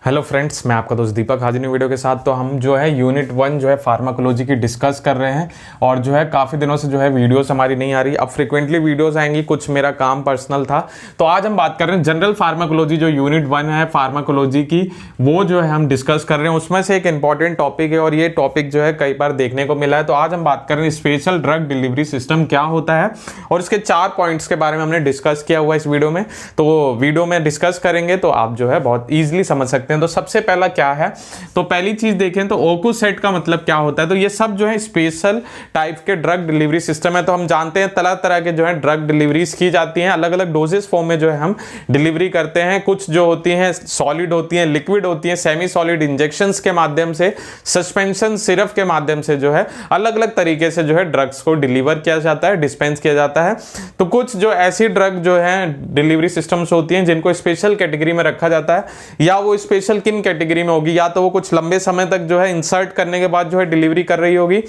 Hello friends, मैं आपका दोस्त दीपक हाजिर हूं वीडियो के साथ। तो हम जो है यूनिट 1 जो है फार्माकोलॉजी की डिस्कस कर रहे हैं और जो है काफ़ी दिनों से जो है वीडियोस हमारी नहीं आ रही। अब फ्रिक्वेंटली वीडियोस आएंगी, कुछ मेरा काम पर्सनल था। तो आज हम बात कर रहे हैं जनरल फार्माकोलॉजी, जो यूनिट 1 है फार्माकोलॉजी की, वो जो है हम डिस्कस कर रहे हैं। उसमें से एक इंपॉर्टेंट टॉपिक है और ये टॉपिक जो है कई बार देखने को मिला है। तो आज हम बात कर रहे हैं स्पेशल ड्रग डिलीवरी सिस्टम क्या होता है और इसके 4 पॉइंट्स के बारे में हमने डिस्कस किया हुआ इस वीडियो में। तो वीडियो में डिस्कस करेंगे तो आप जो है बहुत ईजिली समझ सकते हैं। तो सबसे पहला क्या है, तो पहली चीज देखें तो ओकुसेट का मतलब क्या होता है। तो ये सब जो है स्पेशल टाइप के ड्रग डिलीवरी सिस्टम है। तो हम जानते हैं तरह तरह के जो है ड्रग डिलीवरीज की जाती हैं, अलग अलग डोजेस फॉर्म में जो है हम डिलीवरी करते हैं। कुछ जो होती हैं सॉलिड होती हैं, लिक्विड होती हैं, सेमी सॉलिड इंजेक्शंस के माध्यम से, सस्पेंशन सिरप के माध्यम से जो है अलग अलग तरीके से जो है ड्रग्स को डिलीवर किया जाता है, डिस्पेंस किया जाता है। तो कुछ जो ऐसी ड्रग जो है डिलीवरी सिस्टम्स होती हैं जिनको स्पेशल कैटेगरी में रखा जाता है, या वो स्पेशल किन कैटेगरी में होगी, या तो वो कुछ लंबे समय तक जो है इंसर्ट करने के बाद जो है डिलीवरी कर रही होगी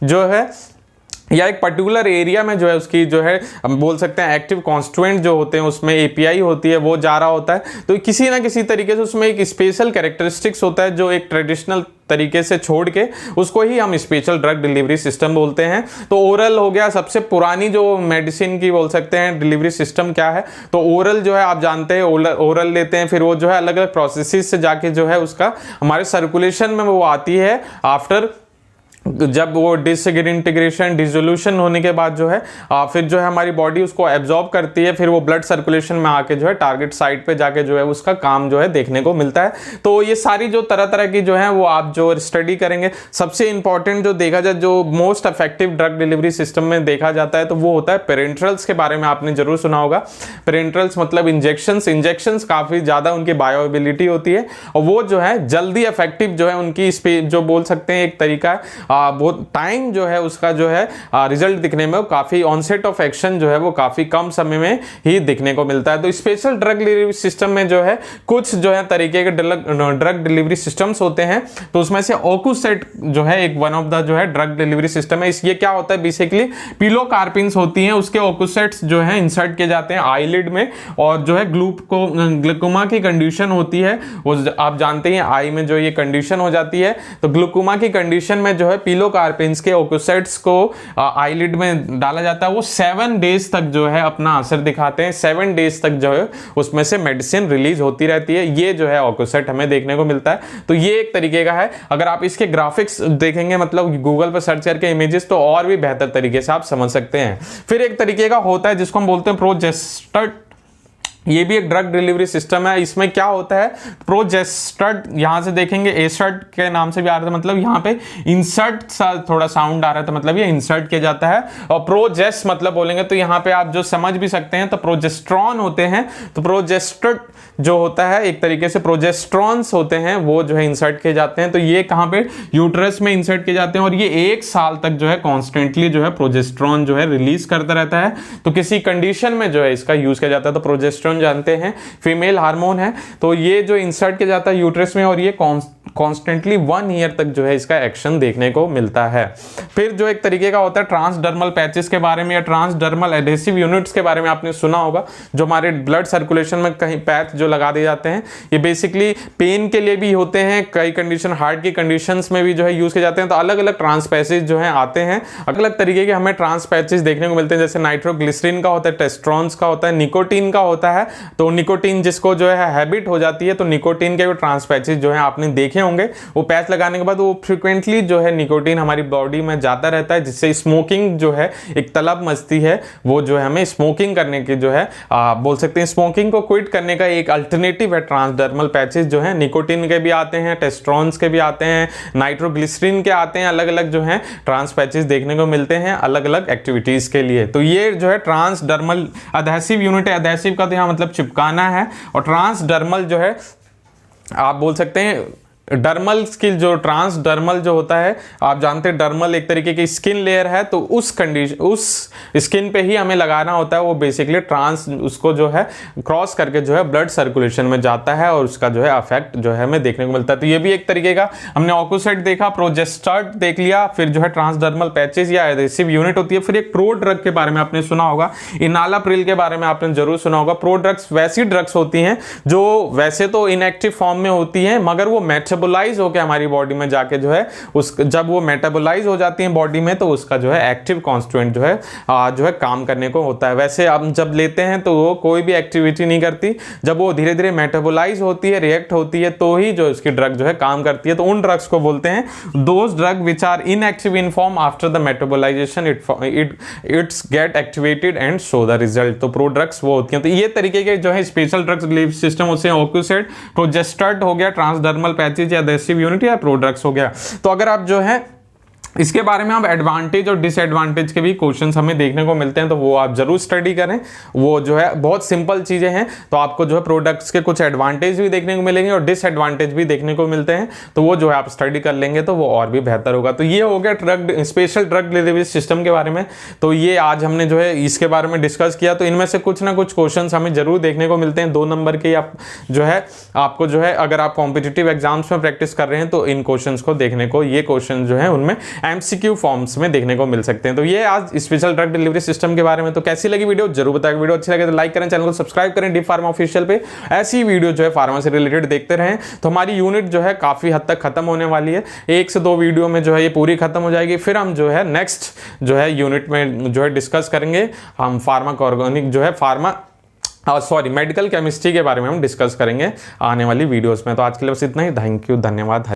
जो है, या एक पर्टिकुलर एरिया में जो है उसकी जो है हम बोल सकते हैं एक्टिव कॉन्स्टिट्यूएंट जो होते हैं उसमें एपीआई होती है, वो जा रहा होता है। तो किसी ना किसी तरीके से उसमें एक स्पेशल कैरेक्टरिस्टिक्स होता है जो एक ट्रेडिशनल तरीके से छोड़ के उसको ही हम स्पेशल ड्रग डिलीवरी सिस्टम बोलते हैं। तो ओरल हो गया, सबसे पुरानी जो मेडिसिन की बोल सकते हैं डिलीवरी सिस्टम क्या है। तो ओरल जो है आप जानते हैं, ओरल लेते हैं, फिर वो जो है अलग अलग प्रोसेसेस से जाके जो है उसका हमारे सर्कुलेशन में वो आती है। आफ्टर जब वो डिसइंटीग्रेशन डिसोल्यूशन होने के बाद जो है फिर जो है हमारी बॉडी उसको एब्जॉर्ब करती है, फिर वो ब्लड सर्कुलेशन में आके जो है टारगेट साइट पे जाके जो है उसका काम जो है देखने को मिलता है। तो ये सारी जो तरह तरह की जो है वो आप जो स्टडी करेंगे, सबसे इंपॉर्टेंट जो देखा जाए जो most effective drug delivery system में देखा जाता है तो वो होता है पेरेंट्रल्स के बारे में आपने जरूर सुना होगा। पेरेंट्रल्स मतलब इंजेक्शंस काफी ज्यादा उनकी बायोएबिलिटी होती है और वो जो है जल्दी इफेक्टिव जो है उनकी जो बोल सकते हैं एक तरीका है, बहुत टाइम जो है उसका जो है रिजल्ट दिखने में काफी ऑनसेट ऑफ एक्शन जो है वो काफी कम समय में ही दिखने को मिलता है। तो स्पेशल ड्रग डिलीवरी सिस्टम में जो है कुछ जो है तरीके के ड्रग डिलीवरी सिस्टम्स होते हैं। तो उसमें से ओकुसेट जो है एक वन ऑफ द जो है ड्रग डिलीवरी सिस्टम है। ये क्या होता है, बेसिकली पिलोकार्पिन्स होती हैं, उसके ओकुसेट्स जो है इंसर्ट किए जाते हैं आईलिड में, और जो है ग्लूकोमा की कंडीशन होती है, वो आप जानते हैं आई में जो ये कंडीशन हो जाती है। तो ग्लूकोमा की कंडीशन में जो है पिलोकार्पिन्स के ओकुसेट्स को आईलिड में डाला जाता है। वो 7 डेज तक जो है अपना असर दिखाते हैं, 7 डेज तक जो है उसमें से मेडिसिन रिलीज होती रहती है। ये जो है ओकुसेट हमें देखने को मिलता है। तो ये एक तरीके का है। अगर आप इसके ग्राफिक्स देखेंगे, मतलब गूगल पर सर्च करके इमेजेस, तो और भी बेहतर तरीके से आप समझ सकते हैं। फिर एक तरीके का होता है जिसको हम बोलते हैं प्रोजेस्टेड। ये भी एक ड्रग डिलीवरी सिस्टम है। इसमें क्या होता है, प्रोजेस्टेड, यहां से देखेंगे एसर्ट के नाम से भी आ रहा था, मतलब यहाँ पे इंसर्ट सा थोड़ा साउंड आ रहा था, मतलब ये इंसर्ट किया जाता है। और प्रोजेस्ट मतलब बोलेंगे तो यहाँ पे आप जो समझ भी सकते हैं, तो प्रोजेस्ट्रॉन होते हैं। तो प्रोजेस्टेड जो होता है एक तरीके से प्रोजेस्ट्रॉन्स होते हैं, वो जो है इंसर्ट किए जाते हैं। तो ये कहाँ पे, यूट्रस में इंसर्ट किए जाते हैं और ये 1 साल तक जो है कॉन्स्टेंटली जो है प्रोजेस्ट्रॉन जो है रिलीज करता रहता है। तो किसी कंडीशन में जो है इसका यूज किया जाता है। तो प्रोजेस्ट्रॉन जानते हैं फीमेल हार्मोन है। तो ये जो इंसर्ट किया जाता है यूट्रस में और ये कॉन्स्टेंटली 1 ईयर तक जो है इसका एक्शन देखने को मिलता है। फिर जो एक तरीके का होता है ट्रांसडर्मल पैचेस के बारे में या ट्रांसडर्मल एडेसिव यूनिट्स के बारे में आपने सुना होगा, जो हमारे ब्लड सर्कुलेशन में कहीं पैच जो लगा दिए जाते हैं। ये बेसिकली पेन के लिए भी होते हैं, कई कंडीशन हार्ट की कंडीशंस में भी जो है यूज किए जाते हैं। तो अलग अलग ट्रांस पैचेस जो है आते हैं, अलग अलग तरीके के हमें ट्रांस पैचेस देखने को मिलते हैं। जैसे नाइट्रोग्लिसरीन का होता है, टेस्ट्रॉन्स का होता है, निकोटीन का होता है। तो निकोटीन जिसको जो है हैबिट हो जाती है, तो निकोटीन के जो ट्रांस पैचेस जो है आपने देखे होंगे, वो पैच लगाने के बाद वो फ्रिक्वेंटली जो है निकोटीन हमारी बॉडी में जाता रहता है, जिससे स्मोकिंग जो है एक तलब मचती है। वो जो है हमें स्मोकिंग करने की जो है बोल सकते हैं स्मोकिंग को क्विट करने का एक अल्टरनेटिव है। ट्रांसडर्मल पैचेस जो है निकोटीन के भी आते हैं, टेस्ट्रॉन्स के भी आते हैं, नाइट्रोग्लिसरीन के आते हैं। अलग अलग जो है ट्रांस पैचेस देखने को मिलते हैं अलग अलग एक्टिविटीज के लिए। तो ये जो है ट्रांसडर्मल अधेसिव यूनिट है। अधेसिव का तो यहाँ मतलब चिपकाना है, और ट्रांसडर्मल जो है आप बोल सकते हैं डर्मल स्किन, जो ट्रांसडर्मल जो होता है, आप जानते हैं डर्मल एक तरीके की स्किन लेयर है, तो उस कंडीशन, उस स्किन पे ही हमें लगाना होता है। वो बेसिकली उसको जो है क्रॉस करके जो है ब्लड सर्कुलेशन में जाता है और उसका जो है इफेक्ट जो है हमें देखने को मिलता है। तो ये भी एक तरीके का, हमने ऑक्यूसाइट देखा, प्रोजेस्टेट देख लिया, फिर जो है ट्रांसडर्मल पैचेस या एडेसिव यूनिट होती है। फिर एक प्रो ड्रग के बारे में आपने सुना होगा, इनालाप्रिल के बारे में आपने जरूर सुना होगा। प्रो ड्रग्स वैसी ड्रग्स होती हैं जो वैसे तो इनएक्टिव फॉर्म में होती हैं, मगर वो मेटाबोलाइज होकर हमारी बॉडी में जाके जो है जब वो मेटाबोलाइज हो जाती है बॉडी में, तो उसका जो है एक्टिव कॉन्स्टिट्यूएंट जो है काम करने को होता है। वैसे हम जब लेते हैं तो वो कोई भी एक्टिविटी नहीं करती, जब वो धीरे धीरे मेटाबोलाइज होती है, रिएक्ट होती है, तो ही जो उसकी ड्रग जो है काम करती है। तो उन ड्रग्स को बोलते हैं those drug which are inactive in form after the metabolisation it's get activated and show the result. तो प्रो ड्रग्स वो होती हैं। तो ये तरीके के जो है स्पेशल ड्रग्स रिलीफ सिस्टम होते हैं, ऑक्यूसाइट, प्रोजेस्टेट हो गया, ट्रांसडर्मल पैचेज या एडेसिव यूनिट या प्रो ड्रग्स हो गया। तो अगर आप जो है इसके बारे में, अब एडवांटेज और डिसएडवांटेज के भी क्वेश्चंस हमें देखने को मिलते हैं, तो वो आप जरूर स्टडी करें। वो जो है बहुत सिंपल चीजें हैं, तो आपको जो है प्रोडक्ट्स के कुछ एडवांटेज भी देखने को मिलेंगे और डिसएडवांटेज भी देखने को मिलते हैं। तो वो जो है आप स्टडी कर लेंगे तो वो और भी बेहतर होगा। तो ये हो गया स्पेशल ड्रग डिलीवरी सिस्टम के बारे में। तो ये आज हमने जो है इसके बारे में डिस्कस किया। तो इनमें से कुछ ना कुछ क्वेश्चन हमें जरूर देखने को मिलते हैं 2 नंबर के, आप जो है आपको जो है अगर आप कॉम्पिटिटिव एग्जाम्स में प्रैक्टिस कर रहे हैं तो इन क्वेश्चंस को देखने को, ये क्वेश्चन जो है उनमें एमसीक्यू फॉर्म्स में देखने को मिल सकते हैं। तो ये आज स्पेशल ड्रग डिलीवरी सिस्टम के बारे में। तो कैसी लगी वीडियो जरूर बताएं। वीडियो अच्छी लगे तो लाइक करें, चैनल को सब्सक्राइब करें डीप फार्मा ऑफिशियल पे। ऐसी वीडियो जो है फार्मा से रिलेटेड देखते रहें। तो हमारी यूनिट जो है काफी हद तक खत्म होने वाली है, 1 से 2 वीडियो में जो है ये पूरी खत्म हो जाएगी। फिर हम जो है नेक्स्ट जो है यूनिट में जो है डिस्कस करेंगे हम फार्माकोऑर्गेनिक जो है मेडिकल केमिस्ट्री के बारे में हम डिस्कस करेंगे आने वाली वीडियोस में। तो आज के लिए बस इतना ही। थैंक यू, धन्यवाद।